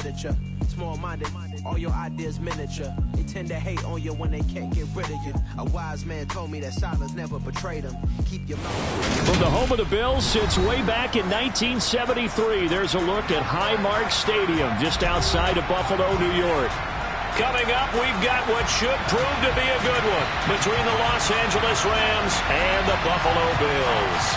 literature. Small-minded, all your ideas miniature. They tend to hate on you when they can't get rid of you. A wise man told me that silence never betrayed him. Keep your mouth. From the home of the Bills since way back in 1973, there's a look at Highmark Stadium just outside of Buffalo, New York. Coming up, we've got what should prove to be a good one between the Los Angeles Rams and the Buffalo Bills.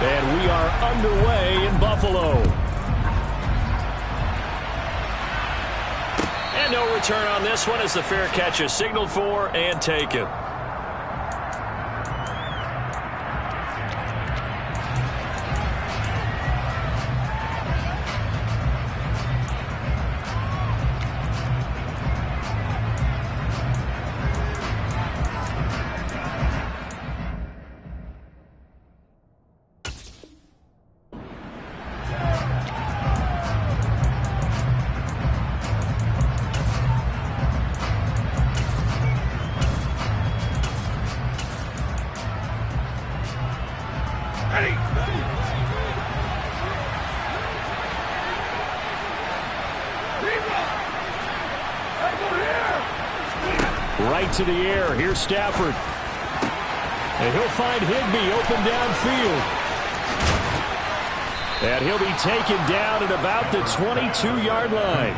And we are underway in Buffalo. And no return on this one as the fair catch is signaled for and taken. Right to the air. Here's Stafford. And he'll find Higbee open downfield. And he'll be taken down at about the 22-yard line.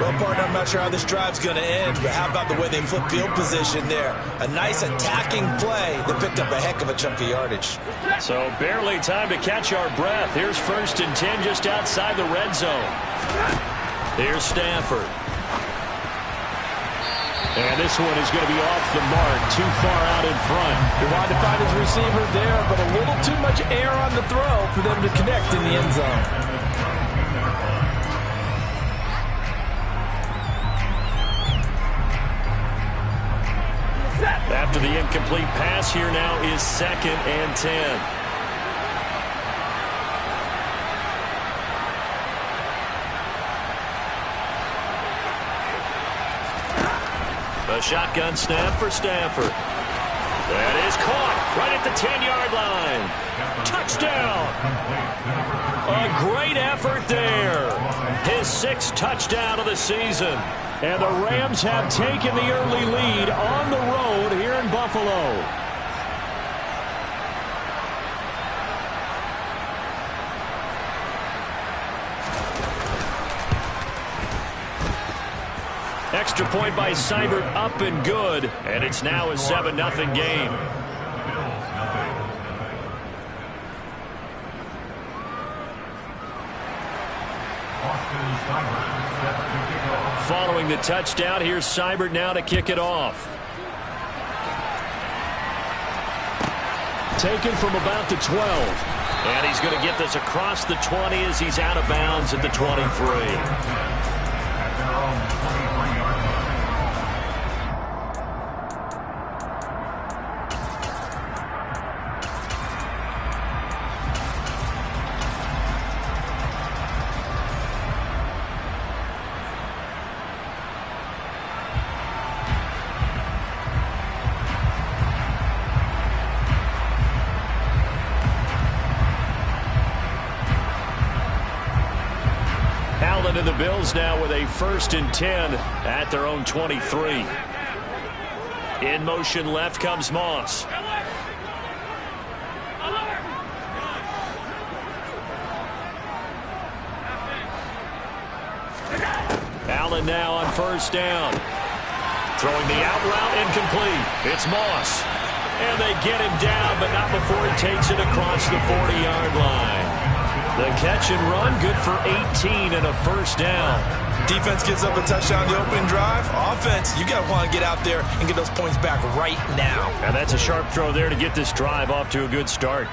Well, partner, I'm not sure how this drive's going to end, but how about the way they flip field position there? A nice attacking play that picked up a heck of a chunk of yardage. So barely time to catch our breath. Here's 1st and 10 just outside the red zone. Here's Stafford. And this one is going to be off the mark, too far out in front. He wanted to find his receiver there, but a little too much air on the throw for them to connect in the end zone. After the incomplete pass, here now is 2nd and 10. A shotgun snap for Stafford. That is caught right at the 10-yard line. Touchdown. A great effort there. His 6th touchdown of the season. And the Rams have taken the early lead on the road here in Buffalo. Extra point by Seibert, up and good. And it's now a 7-0 game. Following the touchdown, here's Seibert now to kick it off. Taken from about the 12. And he's going to get this across the 20 as he's out of bounds at the 23. And the Bills now with a 1st and 10 at their own 23. In motion left comes Moss. Allen now on 1st down. Throwing the out route incomplete. It's Moss. And they get him down, but not before he takes it across the 40-yard line. The catch and run, good for 18 and a 1st down. Defense gives up a touchdown the opening drive. Offense, you got to want to get out there and get those points back right now. And that's a sharp throw there to get this drive off to a good start.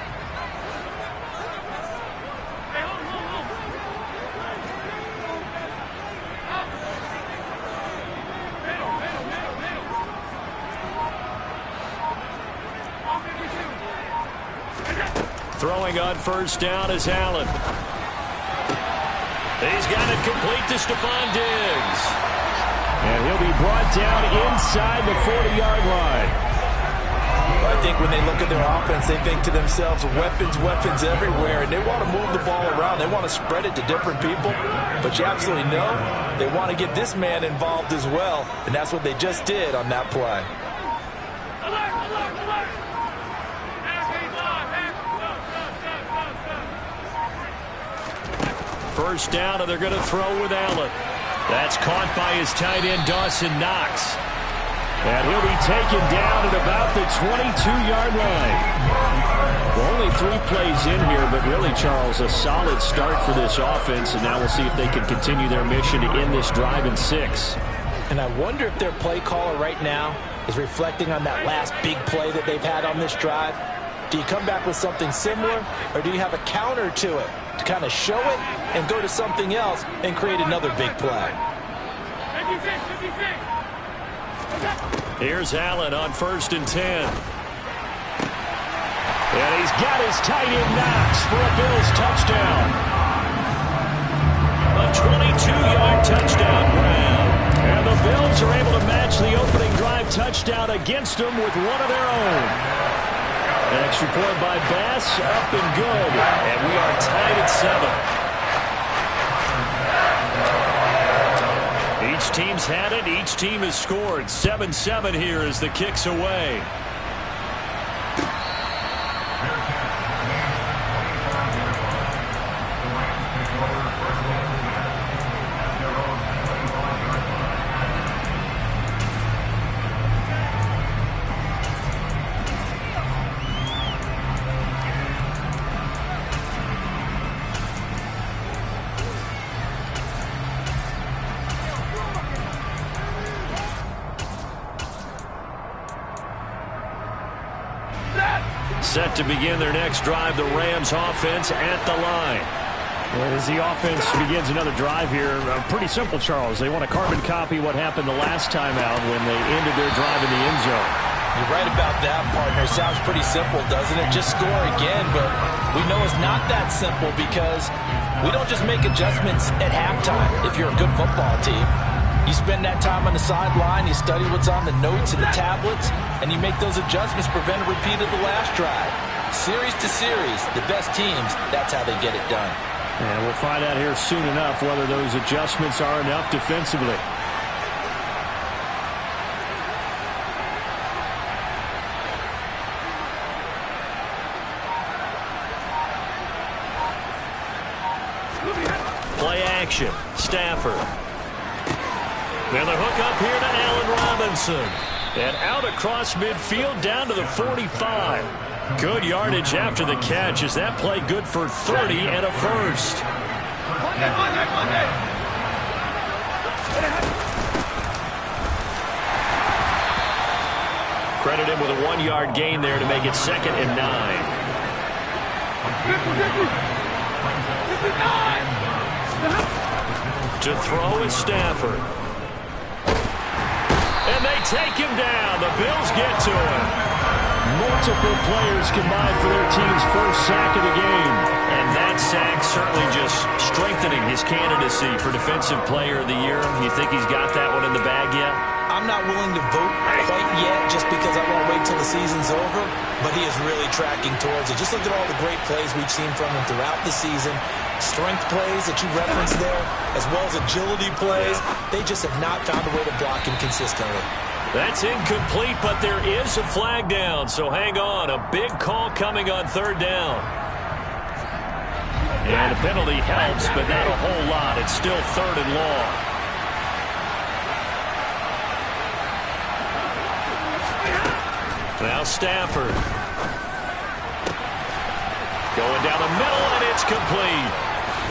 Throwing on first down is Allen. He's got it complete to Stephon Diggs. And he'll be brought down inside the 40-yard line. I think when they look at their offense, they think to themselves, weapons, weapons everywhere, and they want to move the ball around. They want to spread it to different people, but you absolutely know they want to get this man involved as well, and that's what they just did on that play. First down, and they're going to throw with Allen. That's caught by his tight end, Dawson Knox. And he'll be taken down at about the 22-yard line. Well, only 3 plays in here, but really, Charles, a solid start for this offense, and now we'll see if they can continue their mission to end this drive in 6. And I wonder if their play caller right now is reflecting on that last big play that they've had on this drive. Do you come back with something similar, or do you have a counter to it to kind of show it and go to something else and create another big play? Here's Allen on 1st and 10. And he's got his tight end Knox for a Bills touchdown. A 22-yard touchdown grab. And the Bills are able to match the opening drive touchdown against them with one of their own. Extra point by Bass, up and good. And we are tied at 7. Each team's had it. Each team has scored. 7-7 here as the kick's away. Set to begin their next drive, the Rams offense at the line. Well, as the offense begins another drive here, pretty simple, Charles. They want to carbon copy what happened the last time out when they ended their drive in the end zone. You're right about that, partner. Sounds pretty simple, doesn't it? Just score again, but we know it's not that simple because we don't just make adjustments at halftime if you're a good football team. You spend that time on the sideline, you study what's on the notes and the tablets, and you make those adjustments, prevent a repeat of the last drive. Series to series, the best teams, that's how they get it done. And we'll find out here soon enough whether those adjustments are enough defensively. Play action, Stafford. And the hook up here to Allen Robinson. And out across midfield down to the 45. Good yardage after the catch. Is that play good for 30 and a first? Credit him with a 1-yard gain there to make it 2nd and 9. To throw is Stafford. And they take him down. The Bills get to him. Multiple players combined for their team's first sack of the game. And that sack certainly just strengthening his candidacy for Defensive Player of the Year. You think he's got that one in the bag yet? I'm not willing to vote quite yet just because I want to wait till the season's over, but he is really tracking towards it. Just look at all the great plays we've seen from him throughout the season. Strength plays that you referenced there, as well as agility plays. They just have not found a way to block him consistently. That's incomplete, but there is a flag down, so hang on. A big call coming on 3rd down. And a penalty helps, but not a whole lot. It's still 3rd and long. Now Stafford. Going down the middle, and it's complete.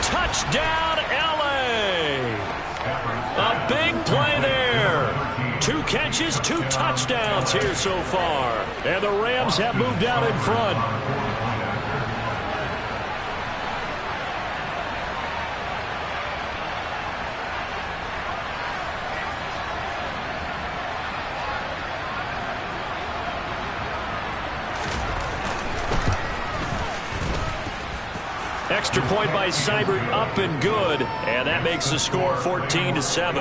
Touchdown, L.A. A big play there. 2 catches, 2 touchdowns here so far. And the Rams have moved out in front. extra point by Seibert up and good. And that makes the score 14-7.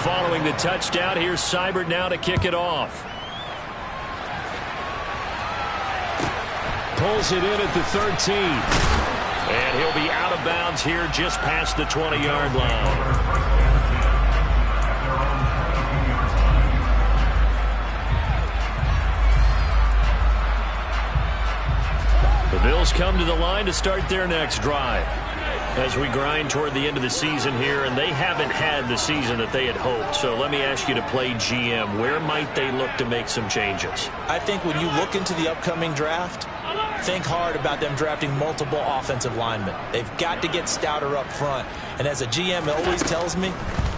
Following the touchdown, here's Seibert now to kick it off. Pulls it in at the 13. And he'll be out of bounds here just past the 20-yard line. The Bills come to the line to start their next drive. As we grind toward the end of the season here, and they haven't had the season that they had hoped. So let me ask you to play GM. Where might they look to make some changes? I think when you look into the upcoming draft, think hard about them drafting multiple offensive linemen. They've got to get stouter up front. And as a GM, it always tells me,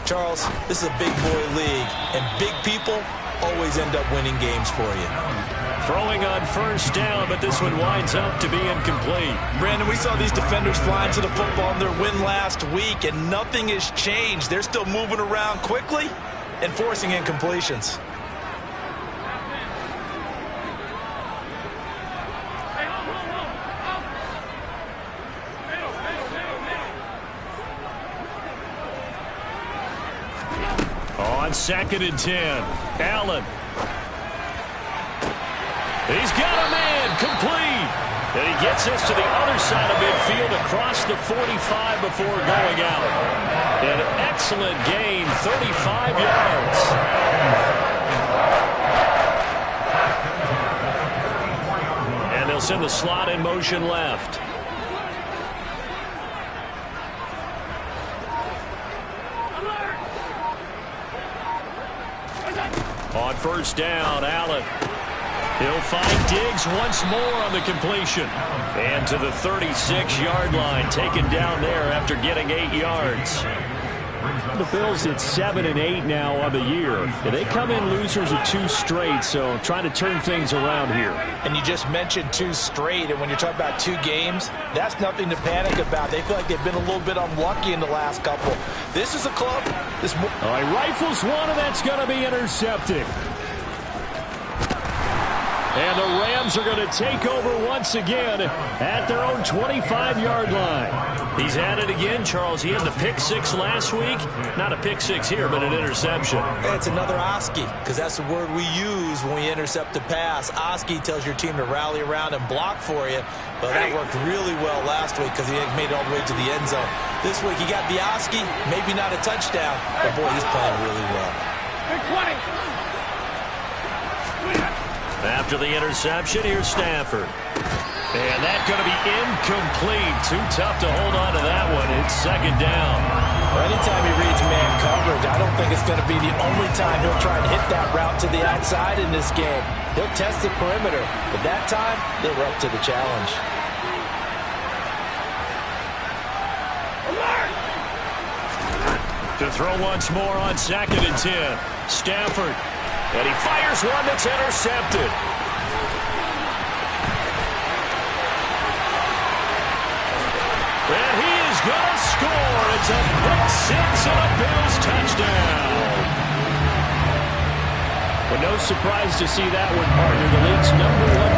Charles, this is a big boy league, and big people always end up winning games for you. Throwing on first down, but this one winds up to be incomplete. Brandon, we saw these defenders flying to the football in their win last week, and nothing has changed. They're still moving around quickly and forcing incompletions. On 2nd and 10, Allen. He's got a man, complete. And he gets this to the other side of midfield across the 45 before going out. An excellent gain, 35 yards. And they'll send the slot in motion left. On first down, Allen. He'll find Diggs once more on the completion. And to the 36-yard line, taken down there after getting 8 yards. The Bills at 7-8 now on the year. And they come in losers of 2 straight, so trying to turn things around here. And you just mentioned 2 straight, and when you're talking about 2 games, that's nothing to panic about. They feel like they've been a little bit unlucky in the last couple. This is a club. All right, rifles one, and that's going to be intercepted. And the Rams are going to take over once again at their own 25-yard line. He's at it again, Charles. He had the pick 6 last week. Not a pick 6 here, but an interception. It's another Oski, because that's the word we use when we intercept a pass. Oski tells your team to rally around and block for you. But that worked really well last week because he made it all the way to the end zone. This week he got the Oski, maybe not a touchdown, but boy, he's playing really well. After the interception, here's Stafford. And that's going to be incomplete. Too tough to hold on to that one. It's 2nd down. Well, anytime he reads man coverage, I don't think it's going to be the only time he'll try and hit that route to the outside in this game. He'll test the perimeter, but that time, they were up to the challenge. To throw once more on 2nd and 10. Stafford. And he fires one that's intercepted. And he is going to score. It's a pick 6 and a Bills touchdown. Well, no surprise to see that one, partner. The league's #1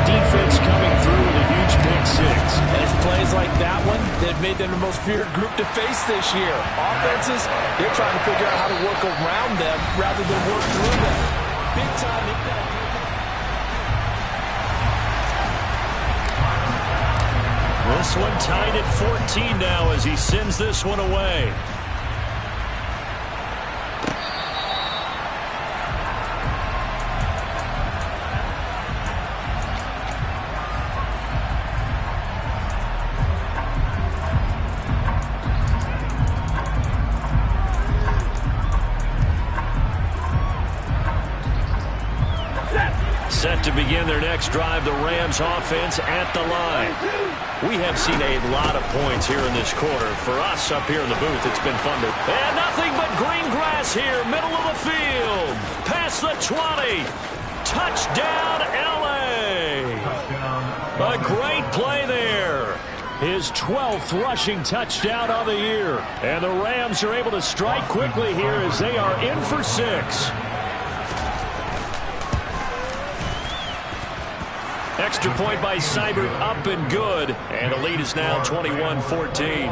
defense coming through with a huge pick 6. And it's plays like that one that have made them the most feared group to face this year. Offenses, they're trying to figure out how to work around them rather than work through them. Big time impact. This one tied at 14 now as he sends this one away. Set to begin their next drive, the Rams offense at the line. We have seen a lot of points here in this quarter. For us up here in the booth, it's been fun to... And nothing but green grass here, middle of the field. Past the 20. Touchdown, L.A. A great play there. His 12th rushing touchdown of the year. And the Rams are able to strike quickly here as they are in for 6. Extra point by Seibert, up and good. And the lead is now 21-14.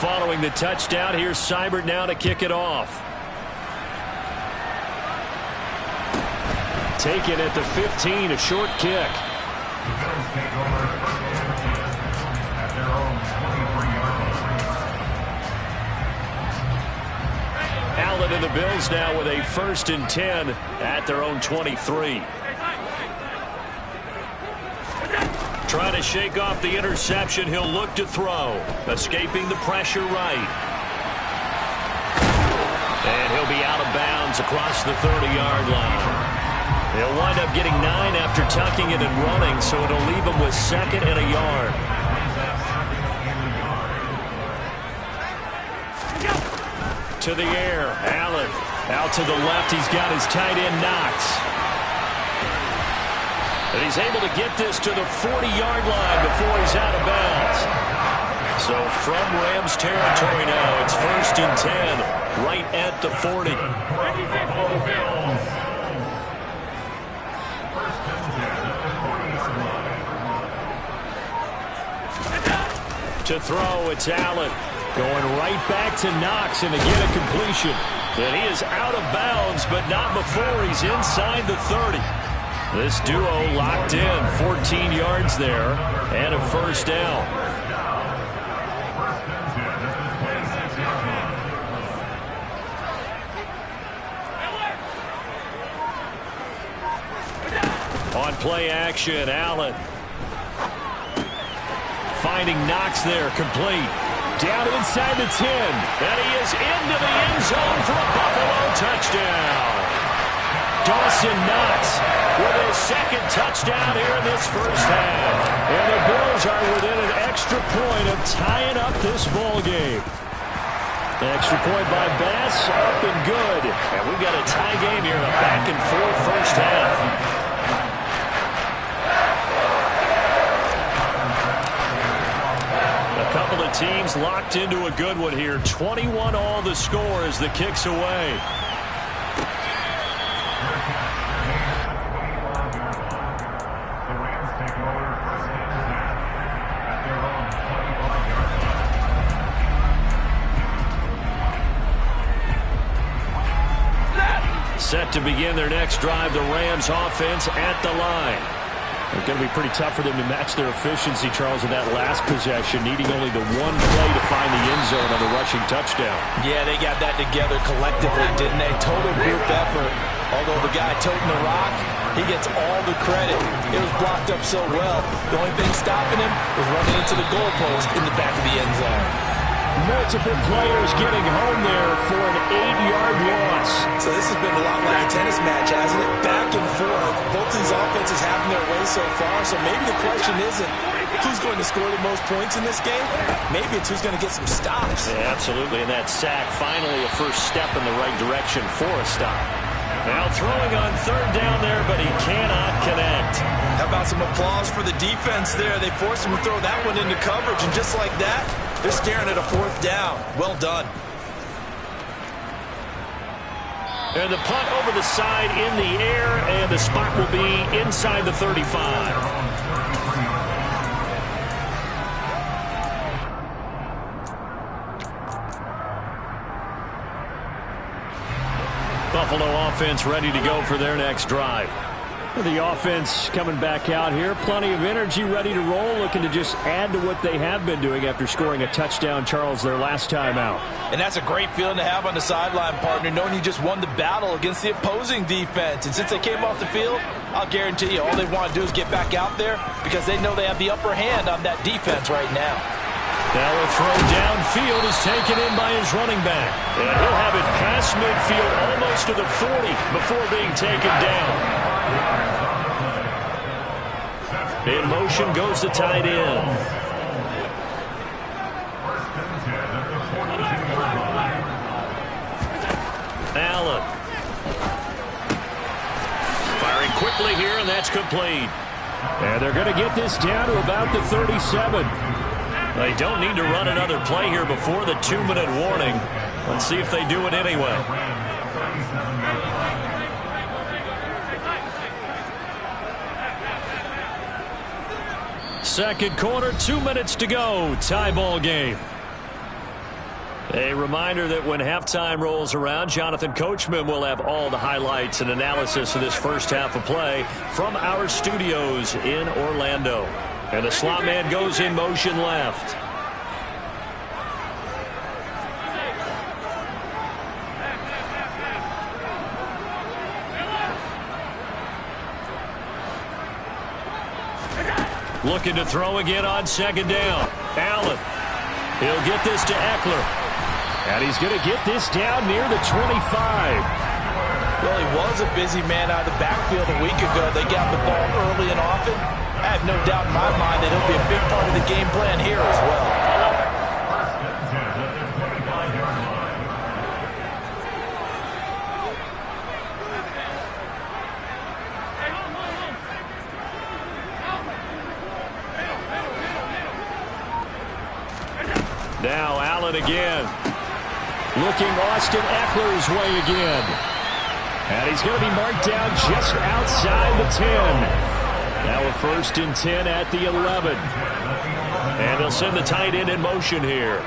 Following the touchdown, here's Seibert now to kick it off. Taken at the 15, a short kick. Allen and the Bills now with a 1st and 10 at their own 23. Trying to shake off the interception. He'll look to throw. Escaping the pressure right. And he'll be out of bounds across the 30-yard line. He'll wind up getting 9 after tucking it and running, so it'll leave him with 2nd and a yard. To the air, Allen. Out to the left, he's got his tight end Knox. And he's able to get this to the 40-yard line before he's out of bounds. So from Rams territory now, it's 1st and 10, right at the 40. To throw, it's Allen. Going right back to Knox, and again a completion. And he is out of bounds, but not before he's inside the 30. This duo locked in, 14 yards there, and a 1st down. On play action, Allen. Finding Knox there, complete. Down inside the 10. And he is into the end zone for a Buffalo touchdown. Dawson Knox with his 2nd touchdown here in this 1st half. And the Bills are within an extra point of tying up this ball game. Extra point by Bass, up and good. And we've got a tie game here in a back-and-forth 1st half. Couple of teams locked into a good one here. 21 all the score as the kick's away. Set to begin their next drive, the Rams offense at the line. It's going to be pretty tough for them to match their efficiency, Charles, in that last possession, needing only the one play to find the end zone on the rushing touchdown. Yeah, they got that together collectively, didn't they? Total group effort. Although the guy toting the rock, he gets all the credit. It was blocked up so well. The only thing stopping him was running into the goalpost in the back of the end zone. Multiple players getting home there for an 8-yard loss. So this has been a lot like a tennis match, hasn't it? Back and forth. Both these offenses having their way so far. So maybe the question isn't who's going to score the most points in this game. Maybe it's who's going to get some stops. Yeah, absolutely. And that sack, finally a first step in the right direction for a stop. Now throwing on 3rd down there, but he cannot connect. How about some applause for the defense there? They forced him to throw that one into coverage, and just like that, they're staring at a 4th down. Well done. And the punt over the side in the air, and the spot will be inside the 35. Buffalo offense ready to go for their next drive. The offense coming back out here. Plenty of energy, ready to roll, looking to just add to what they have been doing after scoring a touchdown, Charles, their last time out. And that's a great feeling to have on the sideline, partner, knowing you just won the battle against the opposing defense. And since they came off the field, I'll guarantee you all they want to do is get back out there because they know they have the upper hand on that defense right now. Now a throw downfield is taken in by his running back. And he'll have it past midfield almost to the 40 before being taken down. In motion goes the tight end. Allen. Firing quickly here, and that's complete. And they're going to get this down to about the 37. They don't need to run another play here before the 2-minute warning. Let's see if they do it anyway. Second quarter, 2 minutes to go. Tie ball game. A reminder that when halftime rolls around, Jonathan Coachman will have all the highlights and analysis of this first half of play from our studios in Orlando. And the slot man goes in motion left. Looking to throw again on second down. Allen. He'll get this to Eckler. And he's going to get this down near the 25. Well, he was a busy man out of the backfield a week ago. They got the ball early and often. I have no doubt in my mind that he'll be a big part of the game plan here as well. Now Allen again. Looking Austin Eckler's way again. And he's going to be marked down just outside the 10. Now a 1st and 10 at the 11. And they'll send the tight end in motion here.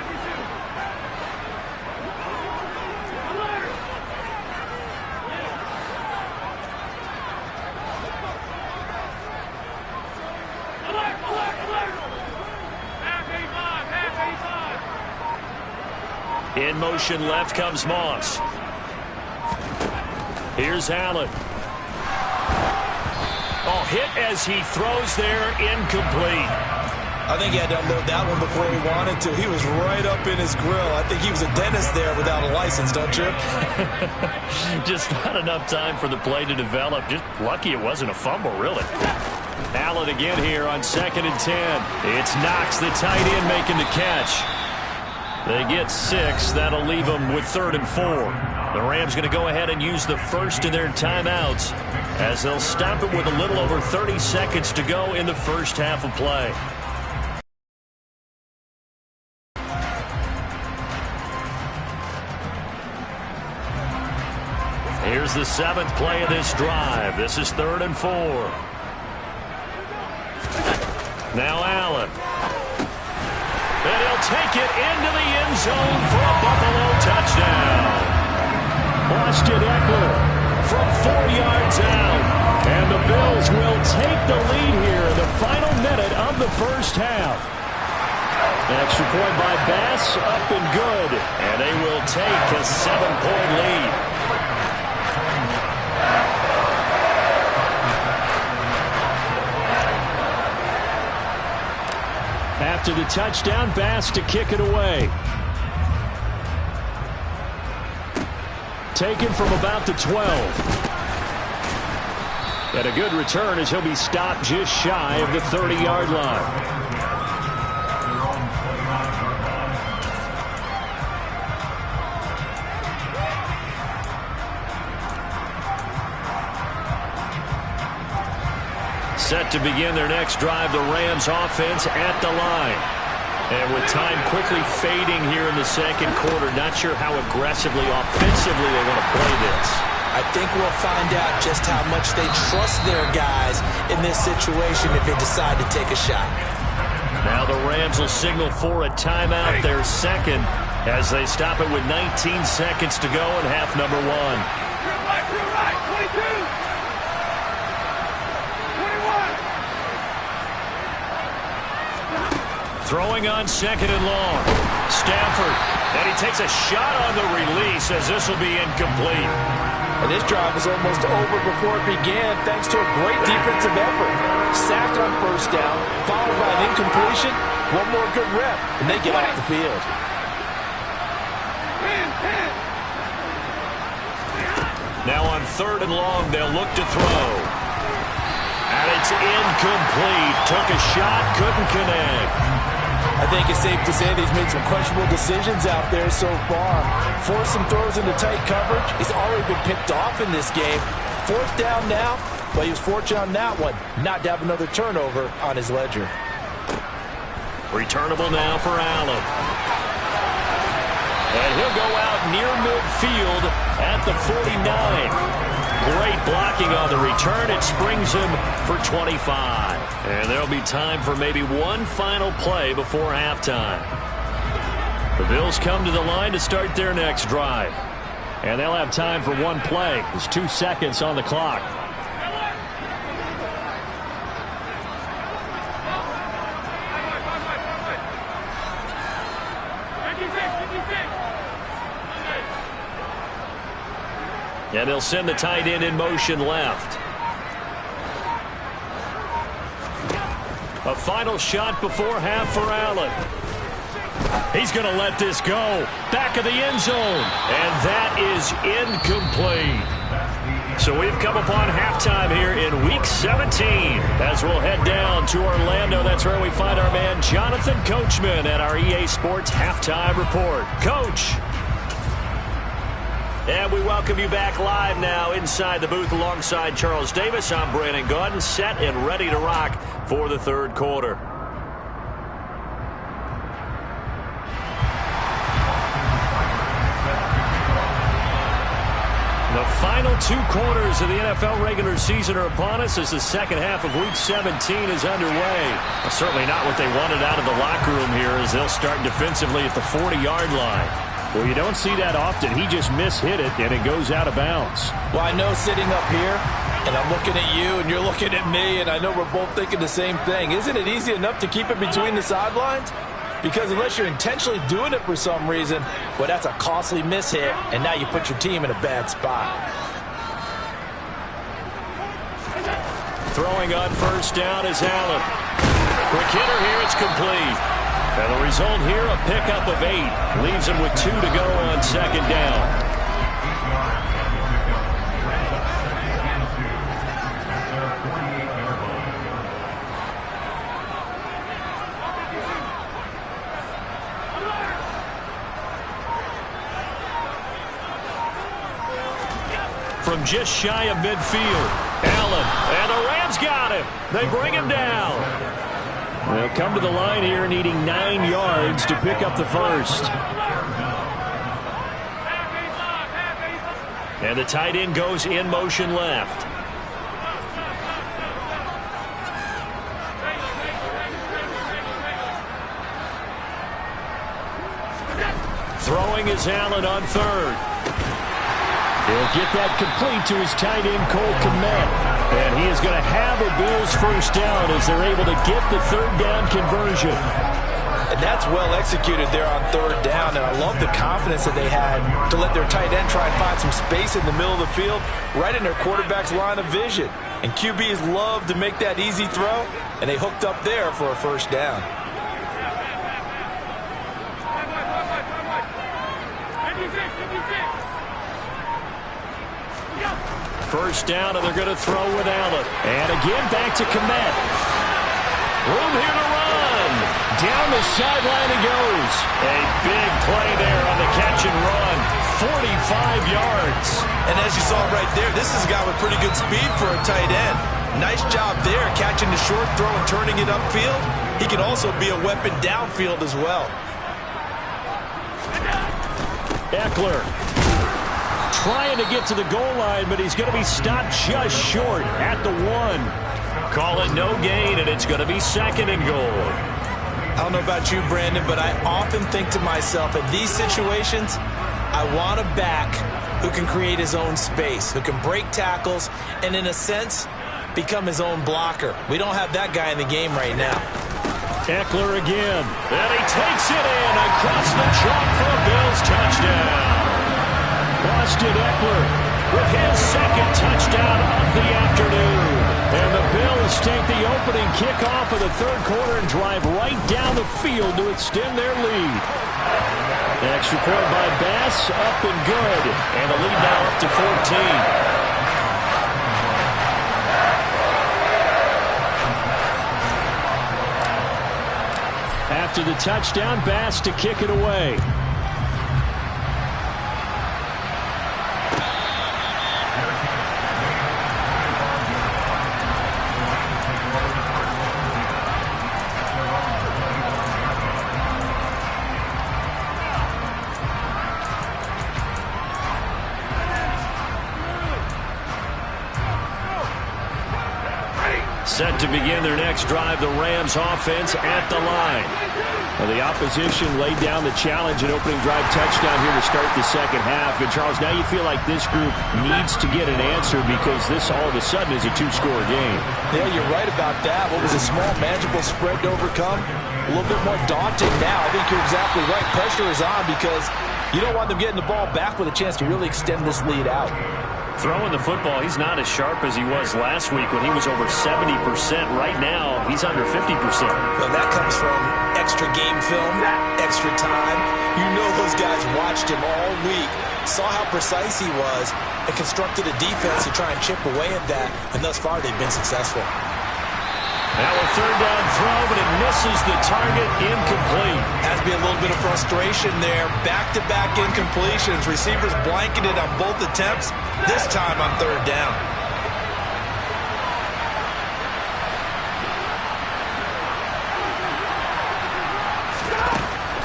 In motion left comes Moss. Here's Allen. Oh, hit as he throws there, incomplete. I think he had to unload that one before he wanted to. He was right up in his grill. I think he was a dentist there without a license, don't you? Just not enough time for the play to develop. Just lucky it wasn't a fumble, really. Allen again here on 2nd and 10. It's Knox, the tight end, making the catch. They get 6. That'll leave them with 3rd and 4. The Rams going to go ahead and use the first of their timeouts as they'll stop it with a little over 30 seconds to go in the first half of play. Here's the 7th play of this drive. This is 3rd and 4. Now Allen. And he'll take it into the end zone for a Buffalo touchdown. Austin Eckler from 4 yards out. And the Bills will take the lead here in the final minute of the first half. An extra point by Bass, up and good. And they will take a 7-point lead. After the touchdown, Bass to kick it away. Taken from about the 12. And a good return as he'll be stopped just shy of the 30-yard line. Set to begin their next drive, the Rams offense at the line. And with time quickly fading here in the second quarter, not sure how aggressively, offensively they want to play this. I think we'll find out just how much they trust their guys in this situation if they decide to take a shot. Now the Rams will signal for a timeout, their second, as they stop it with 19 seconds to go in half number 1. Right, 22. Throwing on 2nd and long. Stafford. And he takes a shot on the release as this will be incomplete. And this drive was almost over before it began thanks to a great defensive effort. Sacked on 1st down, followed by an incompletion. One more good rep, and they get off the field. Now on 3rd and long, they'll look to throw. And it's incomplete. Took a shot, couldn't connect. I think it's safe to say that he's made some questionable decisions out there so far. Forced some throws into tight coverage. He's already been picked off in this game. 4th down now, but he was fortunate on that one not to have another turnover on his ledger. Returnable now for Allen. And he'll go out near midfield at the 49. Great blocking on the return. It springs him for 25. And there'll be time for maybe one final play before halftime. The Bills come to the line to start their next drive. And they'll have time for one play. There's 2 seconds on the clock. And they'll send the tight end in motion left. A final shot before half for Allen. He's going to let this go. Back of the end zone. And that is incomplete. So we've come upon halftime here in Week 17. As we'll head down to Orlando, that's where we find our man Jonathan Coachman at our EA Sports Halftime Report. Coach. And we welcome you back live now inside the booth alongside Charles Davis. I'm Brandon Gaudin, set and ready to rock for the third quarter. The final 2 quarters of the NFL regular season are upon us as the second half of Week 17 is underway. Well, certainly not what they wanted out of the locker room here as they'll start defensively at the 40-yard line. Well, you don't see that often. He just mishit it, and it goes out of bounds. Well, I know sitting up here, and I'm looking at you, and you're looking at me, and I know we're both thinking the same thing. Isn't it easy enough to keep it between the sidelines? Because unless you're intentionally doing it for some reason, well, that's a costly mishit, and now you put your team in a bad spot. Throwing on first down is Allen. Quick hitter here, it's complete. And the result here, a pickup of 8. Leaves him with 2 to go on second down. From just shy of midfield, Allen, and the Rams got him. They bring him down. They'll come to the line here needing 9 yards to pick up the first. And the tight end goes in motion left. Throwing is Allen on third. He'll get that complete to his tight end, Cole Kmet. And he is going to have a Bills first down as they're able to get the third down conversion. And that's well executed there on third down. And I love the confidence that they had to let their tight end try and find some space in the middle of the field, right in their quarterback's line of vision. And QBs love to make that easy throw, and they hooked up there for a first down. First down, and they're going to throw with Allen. And again, back to Kmet. Room here to run. Down the sideline he goes. A big play there on the catch and run. 45 yards. And as you saw right there, this is a guy with pretty good speed for a tight end. Nice job there, catching the short throw and turning it upfield. He can also be a weapon downfield as well. Eckler trying to get to the goal line, but he's going to be stopped just short at the 1. Call it no gain, and it's going to be second and goal. I don't know about you, Brandon, but I often think to myself, in these situations, I want a back who can create his own space, who can break tackles, and in a sense, become his own blocker. We don't have that guy in the game right now. Eckler again, and he takes it in across the chalk for a Bills touchdown. Austin Eckler with his second touchdown of the afternoon. And the Bills take the opening kickoff of the third quarter and drive right down the field to extend their lead. Extra point by Bass, up and good. And the lead now up to 14. After the touchdown, Bass to kick it away. Set to begin their next drive, the Rams offense at the line. Well, the opposition laid down the challenge and opening drive touchdown here to start the second half. And, Charles, now you feel like this group needs to get an answer because this all of a sudden is a two-score game. Yeah, you're right about that. What was a small, manageable spread to overcome? A little bit more daunting now. I think you're exactly right. Pressure is on because you don't want them getting the ball back with a chance to really extend this lead out. Throwing the football, he's not as sharp as he was last week when he was over 70%. Right now, he's under 50%. Well, that comes from extra game film, extra time. You know those guys watched him all week, saw how precise he was, and constructed a defense to try and chip away at that, and thus far they've been successful. Now a third down throw, but it misses the target, incomplete. Has to be a little bit of frustration there. Back-to-back incompletions. Receivers blanketed on both attempts, this time on third down.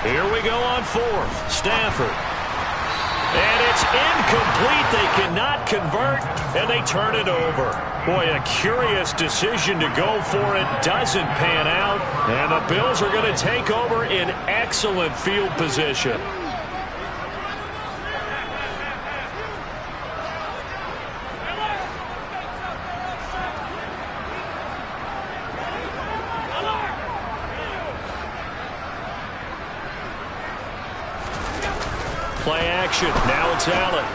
Here we go on fourth. Stafford. And it's incomplete. They cannot convert, and they turn it over. Boy, a curious decision to go for it. Doesn't pan out, and the Bills are going to take over in excellent field position. Play action. Now it's Allen.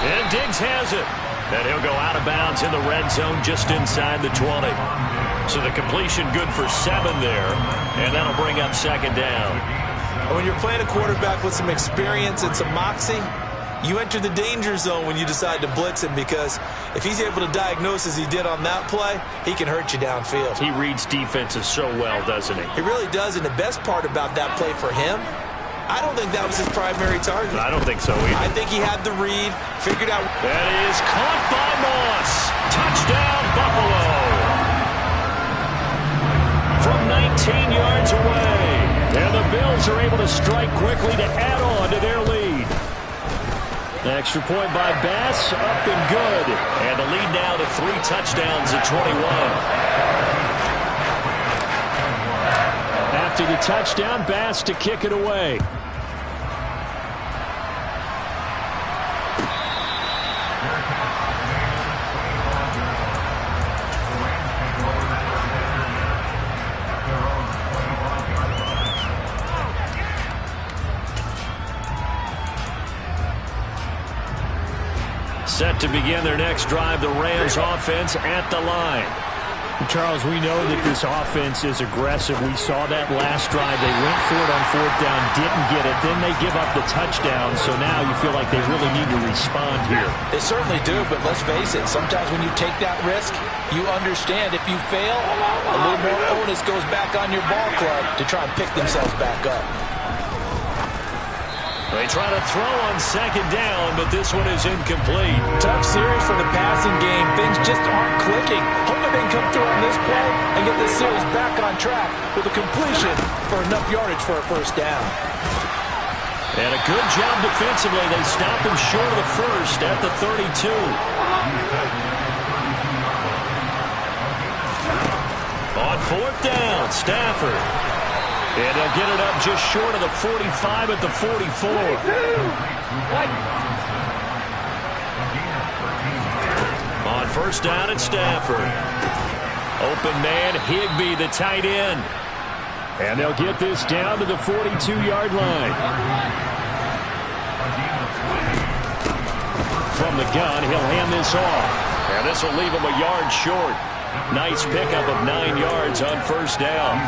And Diggs has it. And he'll go out of bounds in the red zone just inside the 20. So the completion good for 7 there. And that'll bring up second down. When you're playing a quarterback with some experience and some moxie, you enter the danger zone when you decide to blitz him, because if he's able to diagnose as he did on that play, he can hurt you downfield. He reads defenses so well, doesn't he? He really does, and the best part about that play for him, I don't think that was his primary target. I don't think so either. I think he had the read, figured out. That is caught by Moss. Touchdown, Buffalo. From 19 yards away. And the Bills are able to strike quickly to add on to their lead. The extra point by Bass, up and good. And the lead now to 3 touchdowns at 21. After the touchdown, Bass to kick it away. Set to begin their next drive, the Rams offense at the line. Charles, we know that this offense is aggressive. We saw that last drive. They went for it on fourth down, didn't get it. Then they give up the touchdown. So now you feel like they really need to respond here. They certainly do, but let's face it. Sometimes when you take that risk, you understand if you fail, a little more onus goes back on your ball club to try and pick themselves back up. They try to throw on second down, but this one is incomplete. Tough series for the passing game. Things just aren't clicking. Hoping they can come through on this play and get this series back on track with a completion for enough yardage for a first down. And a good job defensively. They stop him short of the first at the 32. On fourth down, Stafford. And they'll get it up just short of the 45 at the 44. On first down at Stafford. Open man, Higbee, the tight end. And they'll get this down to the 42-yard line. From the gun, he'll hand this off. And this will leave him a yard short. Nice pickup of 9 yards on first down.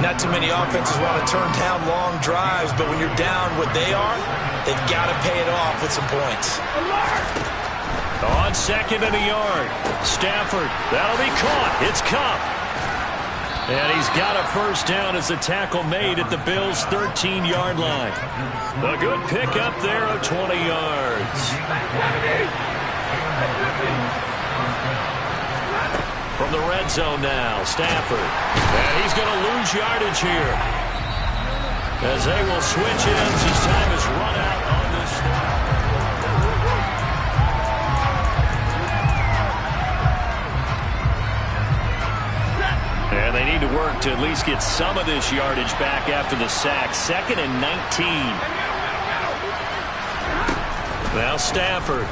Not too many offenses want to turn down long drives, but when you're down what they are, they've got to pay it off with some points. On second and a yard. Stafford, that'll be caught. It's Cup. And he's got a first down as the tackle made at the Bills' 13-yard line. A good pickup there of 20 yards. From the red zone now, Stafford. And he's going to lose yardage here. As they will switch ends, his time is run out on this start. to at least get some of this yardage back after the sack. 2nd and 19. Now Stafford.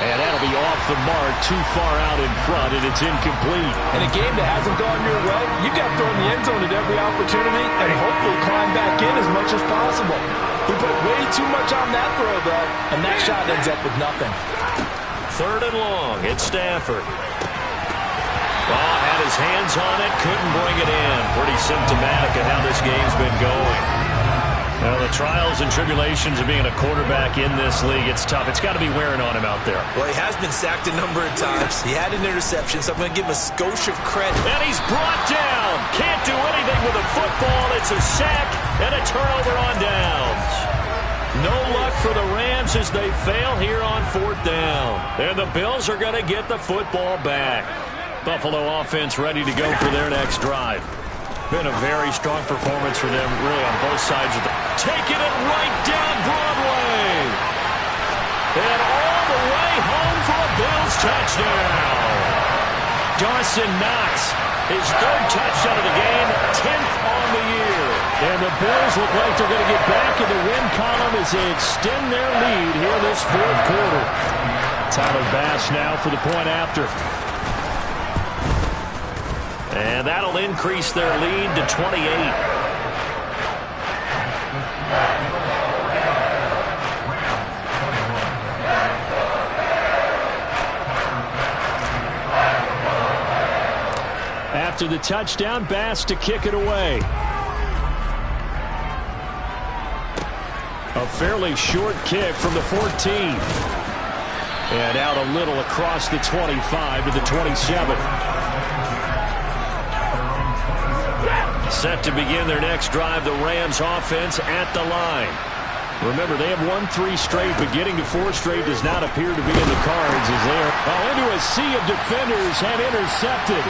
And that'll be off the mark, too far out in front, and it's incomplete. In a game that hasn't gone your way, you've got to throw in the end zone at every opportunity and hopefully climb back in as much as possible. He put way too much on that throw, though, and that shot ends up with nothing. 3rd and long, it's Stafford. Oh, had his hands on it, couldn't bring it in. Pretty symptomatic of how this game's been going. Well, the trials and tribulations of being a quarterback in this league, it's tough. It's got to be wearing on him out there. Well, he has been sacked a number of times. He had an interception, so I'm going to give him a skosh of credit. And he's brought down. Can't do anything with a football. It's a sack and a turnover on downs. No luck for the Rams as they fail here on 4th down. And the Bills are going to get the football back. Buffalo offense ready to go for their next drive. Been a very strong performance for them, really, on both sides of the... Taking it right down Broadway. And all the way home for a Bills touchdown. Dawson Knox, his 3rd touchdown of the game, 10th on the year. And the Bills look like they're going to get back in the win column as they extend their lead here this 4th quarter. Tyler Bass now for the point after. And that'll increase their lead to 28. After the touchdown, Bass to kick it away. A fairly short kick from the 14. And out a little across the 25 to the 27. Set to begin their next drive, the Rams offense at the line. Remember, they have won 3 straight, but getting to 4 straight does not appear to be in the cards as they're into a sea of defenders and intercepted.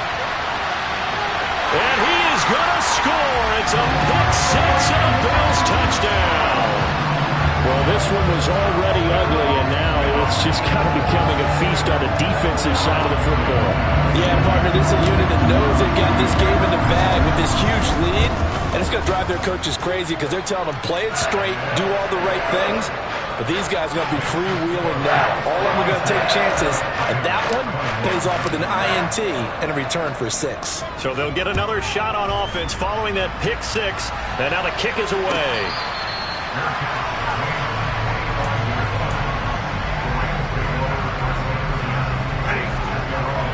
And he is going to score. It's a pick-6 and a Bills touchdown. Well, this one was already ugly, and now it's just kind of becoming a feast on the defensive side of the football. Yeah, partner, this is a unit that knows they've got this game in the bag with this huge lead, and it's going to drive their coaches crazy because they're telling them, play it straight, do all the right things, but these guys are going to be freewheeling now. All of them are going to take chances, and that one pays off with an INT and a return for 6. So they'll get another shot on offense following that pick-6, and now the kick is away.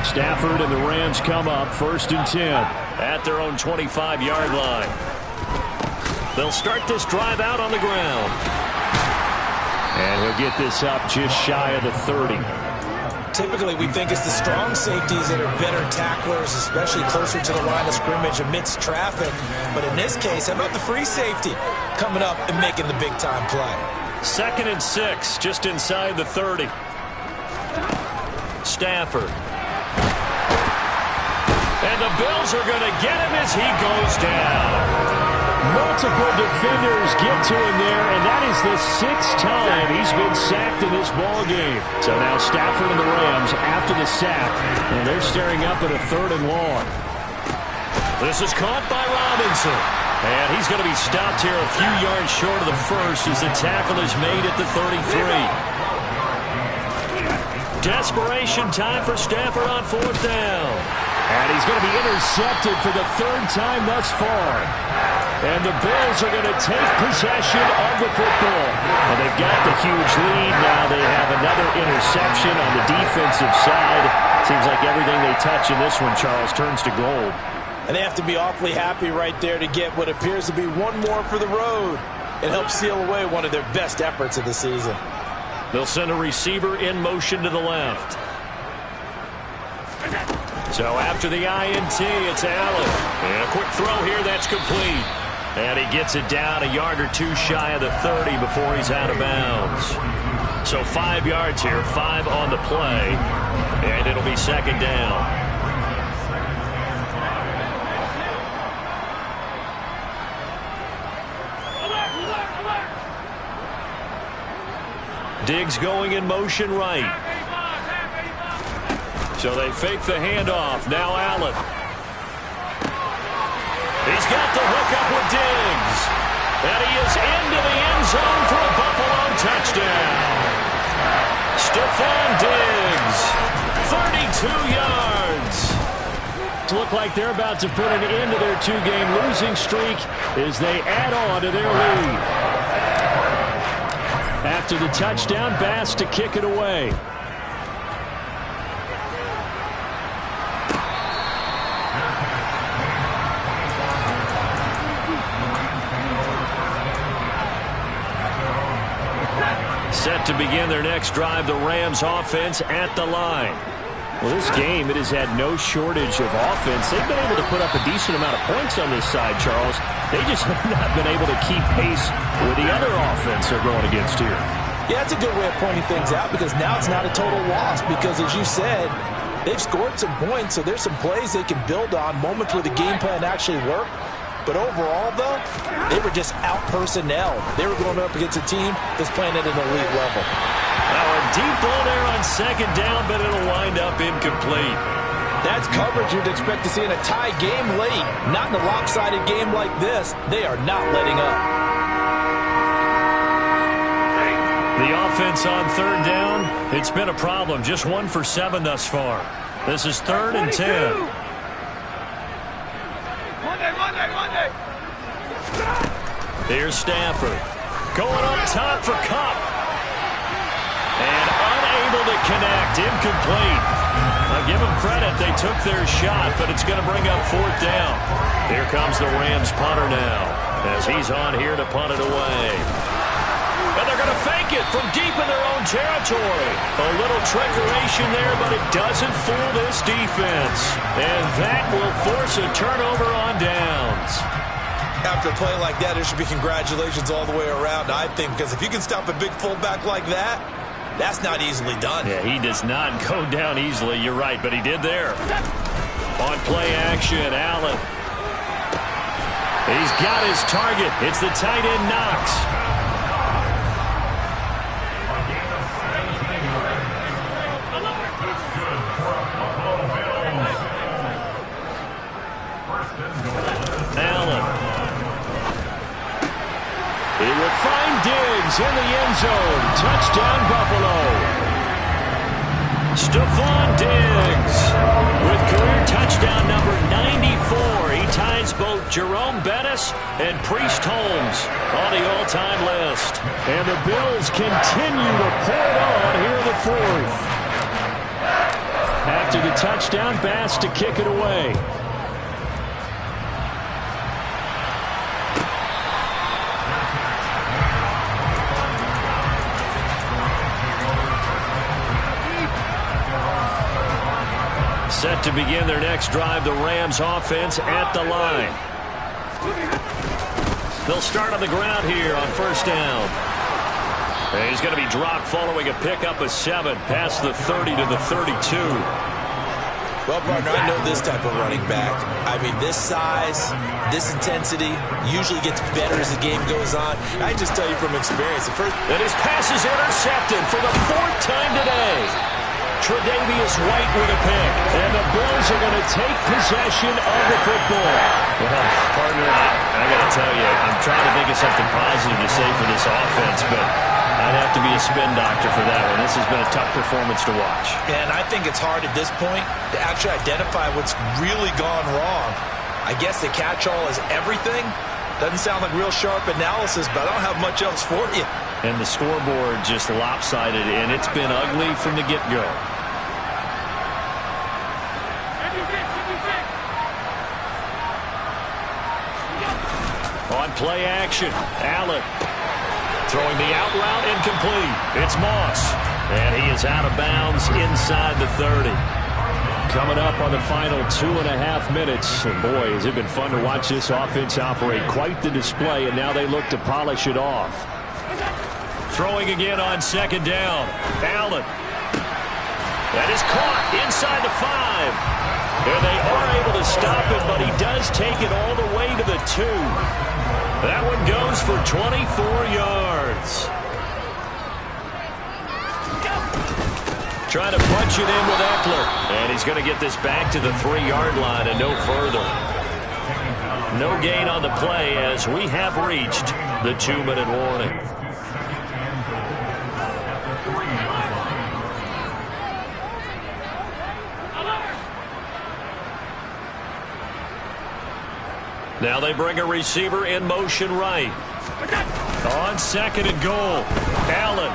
Stafford and the Rams come up 1st and 10 at their own 25-yard line. They'll start this drive out on the ground. And he'll get this up just shy of the 30. Typically, we think it's the strong safeties that are better tacklers, especially closer to the line of scrimmage amidst traffic. But in this case, how about the free safety coming up and making the big-time play? 2nd and 6, just inside the 30. Stafford. And the Bills are going to get him as he goes down. Multiple defenders get to him there, and that is the 6th time he's been sacked in this ball game. So now Stafford and the Rams after the sack, and they're staring up at a 3rd and long. This is caught by Robinson. And he's going to be stopped here a few yards short of the first as the tackle is made at the 33. Desperation time for Stafford on 4th down. And he's going to be intercepted for the 3rd time thus far. And the Bills are going to take possession of the football. And they've got the huge lead. Now they have another interception on the defensive side. Seems like everything they touch in this one, Charles, turns to gold. And they have to be awfully happy right there to get what appears to be one more for the road. It helps seal away one of their best efforts of the season. They'll send a receiver in motion to the left. So after the INT, it's Allen. And a quick throw here, that's complete. And he gets it down a yard or 2 shy of the 30 before he's out of bounds. So 5 yards here, 5 on the play. And it'll be 2nd down. Diggs going in motion right. So they fake the handoff. Now Allen. got the hookup with Diggs. And he is into the end zone for a Buffalo touchdown. Stephon Diggs, 32 yards. Look like they're about to put an end to their two-game losing streak as they add on to their lead. After the touchdown, Bass to kick it away. Set to begin their next drive, the Rams offense at the line. Well, this game, it has had no shortage of offense. They've been able to put up a decent amount of points on this side, Charles. They just have not been able to keep pace with the other offense they're going against here. Yeah, that's a good way of pointing things out because now it's not a total loss because, as you said, they've scored some points, so there's some plays they can build on, moments where the game plan actually worked. But overall, though, they were just out-personnel. They were going up against a team that's playing at an elite level. Now a deep ball there on second down, but it'll wind up incomplete. That's coverage you'd expect to see in a tie game late. Not in a lopsided game like this. They are not letting up. The offense on third down, it's been a problem. Just 1 for 7 thus far. This is 3rd and 10. Here's Stafford. Going up top for Kupp. And unable to connect. Incomplete. I'll give them credit. They took their shot, but it's going to bring up 4th down. Here comes the Rams punter now as he's on here to punt it away. And they're going to fake it from deep in their own territory. A little trickeration there, but it doesn't fool this defense. And that will force a turnover on downs. After a play like that, there should be congratulations all the way around, I think, because if you can stop a big fullback like that, that's not easily done. Yeah, he does not go down easily. You're right, but he did there. On play action, Allen. He's got his target. It's the tight end, Knox. He will find Diggs in the end zone. Touchdown, Buffalo. Stephon Diggs with career touchdown number 94. He ties both Jerome Bettis and Priest Holmes on the all-time list. And the Bills continue to pour it on here in the 4th. After the touchdown, Bass to kick it away. Set to begin their next drive, the Rams offense at the line. They'll start on the ground here on 1st down. And he's going to be dropped following a pickup of 7 past the 30 to the 32. Well, partner, I know this type of running back. I mean, this size, this intensity usually gets better as the game goes on. I just tell you from experience. And his pass is intercepted for the 4th time today. Tre'Davious White with a pick. And the Bills are going to take possession of the football. Well, partner, I got to tell you, I'm trying to think of something positive to say for this offense, but I'd have to be a spin doctor for that one. This has been a tough performance to watch. And I think it's hard at this point to actually identify what's really gone wrong. I guess the catch-all is everything. Doesn't sound like real sharp analysis, but I don't have much else for you. And the scoreboard just lopsided, and it's been ugly from the get-go. On play action, Allen throwing the out route incomplete. It's Moss, and he is out of bounds inside the 30. Coming up on the final 2.5 minutes. And boy, has it been fun to watch this offense operate. Quite the display, and now they look to polish it off. Throwing again on 2nd down. Allen. That is caught inside the 5. And they are able to stop it, but he does take it all the way to the 2. That one goes for 24 yards. Trying to punch it in with Eckler. And he's going to get this back to the 3-yard line and no further. No gain on the play as we have reached the 2-minute warning. Now they bring a receiver in motion right. On 2nd and goal, Allen.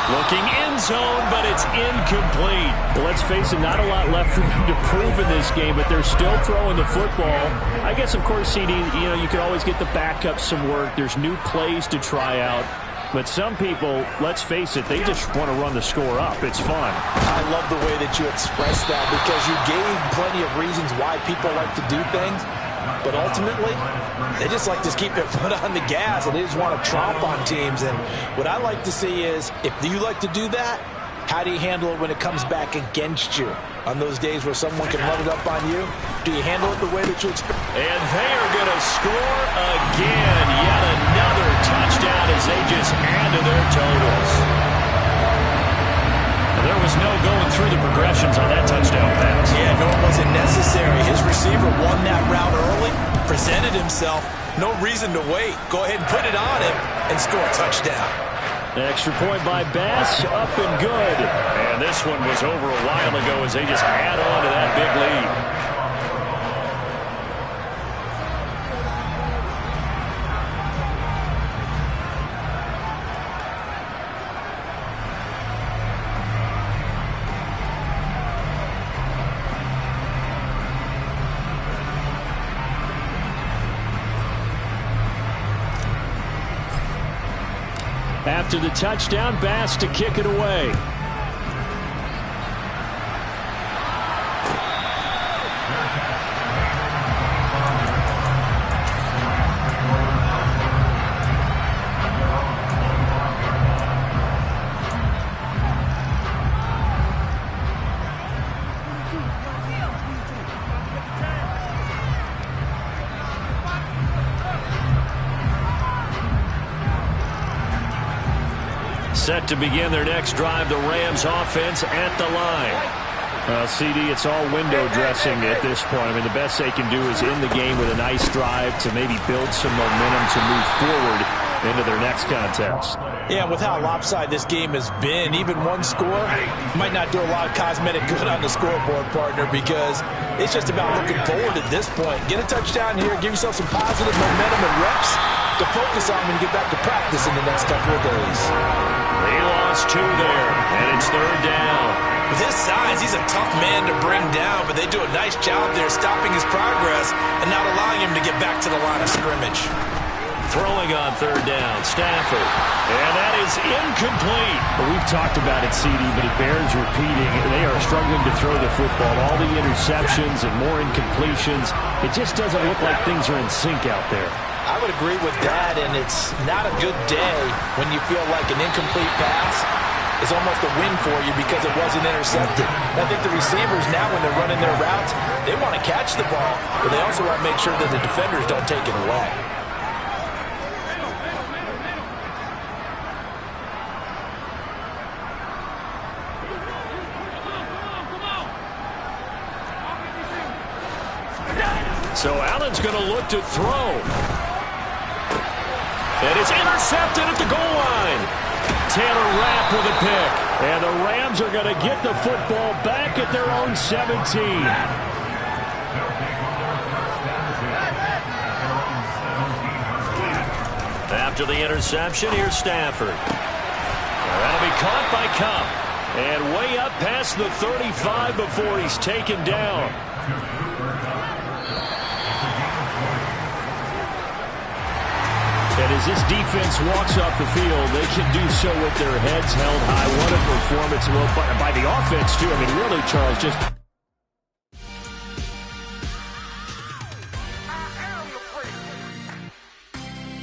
Looking end zone, but it's incomplete. Well, let's face it, not a lot left for them to prove in this game, but they're still throwing the football. I guess, of course, CD, you can always get the backup some work. There's new plays to try out. But some people, let's face it, they just want to run the score up. It's fun. I love the way that you express that because you gave plenty of reasons why people like to do things. But ultimately, they just like to keep their foot on the gas, and they just want to tromp on teams. And what I like to see is, if you like to do that, how do you handle it when it comes back against you? On those days where someone can run it up on you, do you handle it the way that you expect? And they are going to score again. Yet another touchdown as they just add to their totals. There was no going through the progressions on that touchdown pass. Yeah, nor was it necessary. His receiver won that route early, presented himself. No reason to wait. Go ahead and put it on him and score a touchdown. Extra point by Bass, up and good. And this one was over a while ago as they just add on to that big lead. After the touchdown, Bass to kick it away. Set to begin their next drive, the Rams offense at the line. CD, it's all window dressing at this point. I mean, the best they can do is end the game with a nice drive to maybe build some momentum to move forward into their next contest. Yeah, with how lopsided this game has been, even one score might not do a lot of cosmetic good on the scoreboard, partner, because it's just about looking forward at this point. Get a touchdown here, give yourself some positive momentum and reps to focus on when you get back to practice in the next couple of days. They lost 2 there, and it's 3rd down. With his size, he's a tough man to bring down, but they do a nice job there stopping his progress and not allowing him to get back to the line of scrimmage. Throwing on 3rd down, Stafford. And that is incomplete. Well, we've talked about it, CD, but it bears repeating. They are struggling to throw the football. All the interceptions and more incompletions. It just doesn't look like things are in sync out there. I would agree with that, and it's not a good day when you feel like an incomplete pass is almost a win for you because it wasn't intercepted. I think the receivers now, when they're running their routes, they want to catch the ball, but they also want to make sure that the defenders don't take it away. So Allen's going to look to throw. And it's intercepted at the goal line. Taylor Rapp with a pick. And the Rams are going to get the football back at their own 17. After the interception, here's Stafford. That'll be caught by Cup. And way up past the 35 before he's taken down. And as this defense walks off the field, they can do so with their heads held high. What a performance by the offense, too. I mean, really, Charles, just